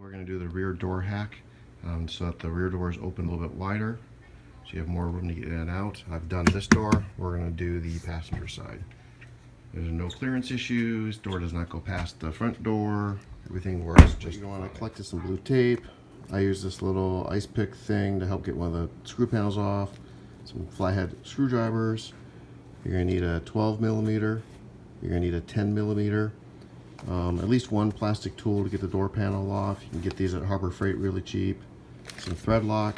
We're going to do the rear door hack so that the rear door is open a little bit wider so you have more room to get in and out. I've done this door. We're going to do the passenger side. There's no clearance issues. Door does not go past the front door. Everything works. Just you want to collect some blue tape. I use this little ice pick thing to help get one of the screw panels off. Some flathead screwdrivers. You're going to need a 12 millimeter. You're going to need a 10 millimeter. At least one plastic tool to get the door panel off. You can get these at Harbor Freight really cheap. Some thread lock,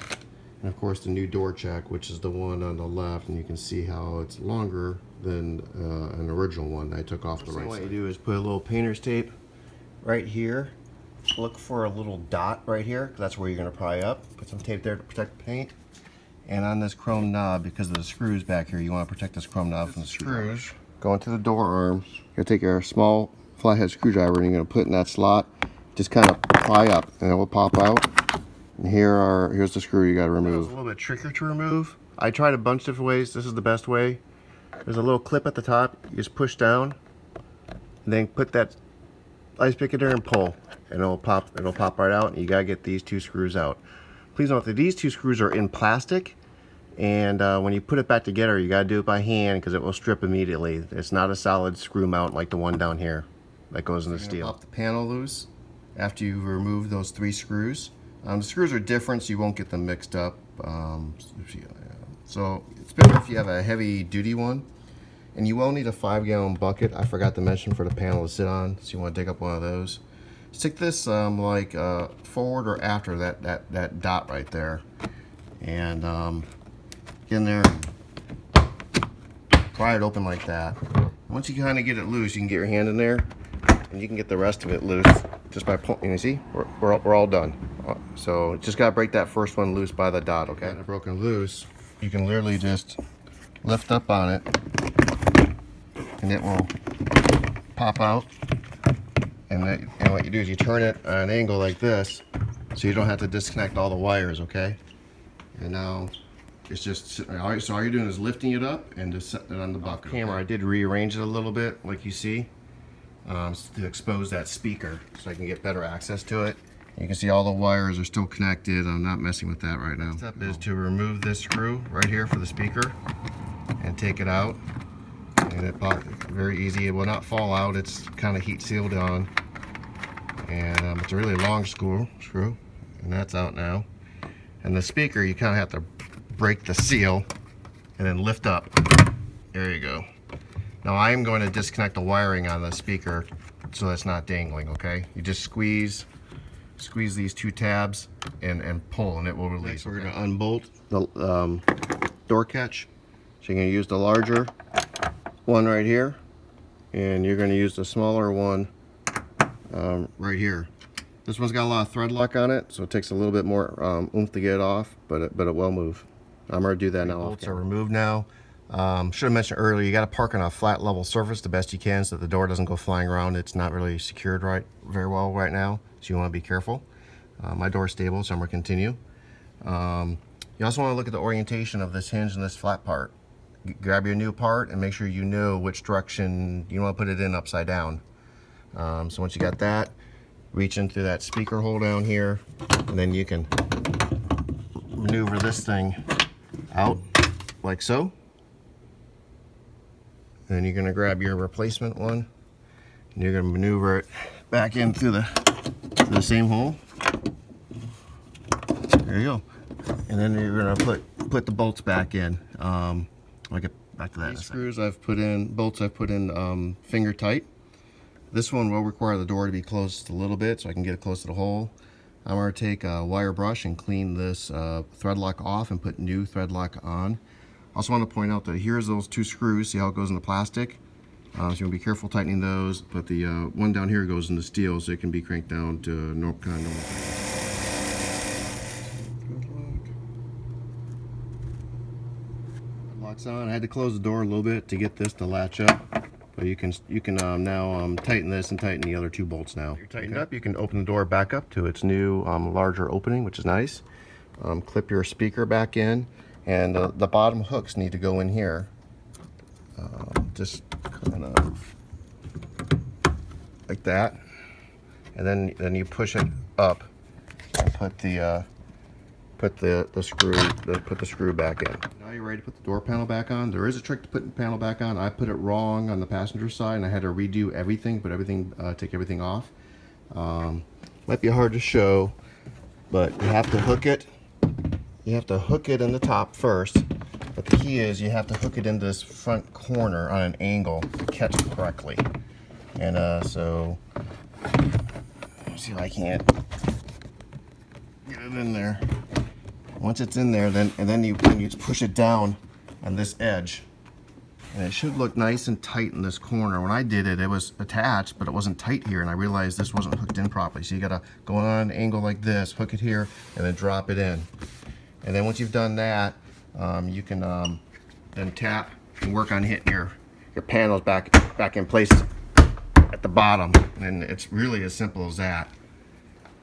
and of course the new door check, which is the one on the left, and you can see how it's longer than an original one I took off the right side. What you do is put a little painter's tape right here. Look for a little dot right here, because that's where you're going to pry up. Put some tape there to protect the paint. And on this chrome knob, because of the screws back here, you want to protect this chrome knob from the screws. Go into the door arm. You're going to take your small flathead screwdriver and you're going to put it in that slot. Just kind of pry up and it will pop out. And here's the screw you got to remove. It's a little bit trickier to remove. I tried a bunch of different ways. This is the best way. There's a little clip at the top. You just push down and then put that ice pick in there and pull, and it'll pop right out. And you got to get these two screws out. Please note that these two screws are in plastic, and when you put it back together, you got to do it by hand because it will strip immediately. It's not a solid screw mount like the one down here that goes in the steel. Pop the panel loose after you remove those three screws. The screws are different, so you won't get them mixed up. So it's better if you have a heavy duty one, and you will need a 5-gallon bucket. I forgot to mention, for the panel to sit on, so you want to dig up one of those. Stick this forward or after that dot right there, and get in there, pry it open like that. Once you kind of get it loose, you can get your hand in there, and you can get the rest of it loose just by pulling. You see, we're all done. So just gotta break that first one loose by the dot. Okay, and broken loose, you can literally just lift up on it, and it will pop out. And what you do is you turn it at an angle like this, so you don't have to disconnect all the wires, okay? And now it's just sitting there. So all you're doing is lifting it up and just setting it on the bucket. Camera, I did rearrange it a little bit, like you see, to expose that speaker, so I can get better access to it. You can see all the wires are still connected. I'm not messing with that right now. Next step is to remove this screw right here for the speaker and take it out. And it pops very easy. It will not fall out. It's kind of heat sealed on, and it's a really long screw, and that's out now. And the speaker, you kind of have to break the seal and then lift up. There you go. Now I am going to disconnect the wiring on the speaker so it's not dangling. Okay, you just squeeze these two tabs and pull, and it will release. Next, we're going to unbolt the door catch. So you're going to use the larger one right here, and you're going to use the smaller one right here. This one's got a lot of thread lock on it, so it takes a little bit more oomph to get it off, but it will move. I'm going to do that now. Bolts are removed now. Should have mentioned earlier, you got to park on a flat level surface the best you can so that the door doesn't go flying around. It's not really secured very well right now, so you want to be careful. My door's stable, so I'm going to continue. You also want to look at the orientation of this hinge and this flat part. Grab your new part and make sure you know which direction you want to put it in upside down. So once you got that, reach into that speaker hole down here, and then you can maneuver this thing out like so. And then you're going to grab your replacement one, and you're going to maneuver it back in through the same hole. There you go. And then you're going to put the bolts back in. I'll get back to that. These screws bolts I've put in finger tight. This one will require the door to be closed a little bit so I can get it close to the hole. I'm going to take a wire brush and clean this thread lock off and put new thread lock on. Also want to point out that here's those two screws. See how it goes in the plastic? So you want to be careful tightening those, but the one down here goes in the steel, so it can be cranked down to normal. Locks on. I had to close the door a little bit to get this to latch up, but you can now tighten this and tighten the other two bolts now. You're tightened up. You can open the door back up to its new larger opening, which is nice. Clip your speaker back in, and the bottom hooks need to go in here. Just kind of like that, and then you push it up put the screw back in. Now you're ready to put the door panel back on. There is a trick to putting the panel back on. I put it wrong on the passenger side and I had to redo everything, take everything off. Might be hard to show, but you have to hook it. You have to hook it in the top first, but the key is you have to hook it into this front corner on an angle to catch it correctly. And so, see if I can't get it in there. Once it's in there, then you push it down on this edge, and it should look nice and tight in this corner. When I did it, it was attached, but it wasn't tight here, and I realized this wasn't hooked in properly. So you gotta go on an angle like this, hook it here, and then drop it in. And then once you've done that, you can then tap and work on hitting your panels back in place at the bottom. And it's really as simple as that.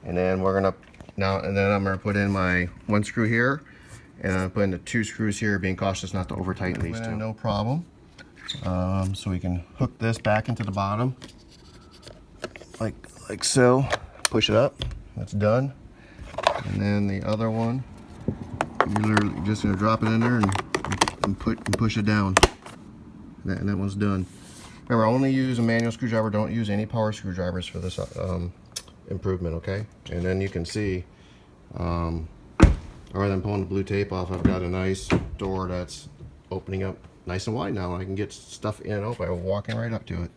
And then I'm gonna put in my one screw here, and I'm putting the two screws here, being cautious not to over tighten these two. No problem. So we can hook this back into the bottom, like so. Push it up. That's done. And then the other one, you're literally just gonna drop it in there and push it down. And that one's done. Remember, only use a manual screwdriver. Don't use any power screwdrivers for this improvement, okay? And then you can see, rather than pulling the blue tape off, I've got a nice door that's opening up nice and wide now. I can get stuff in and out by walking right up to it.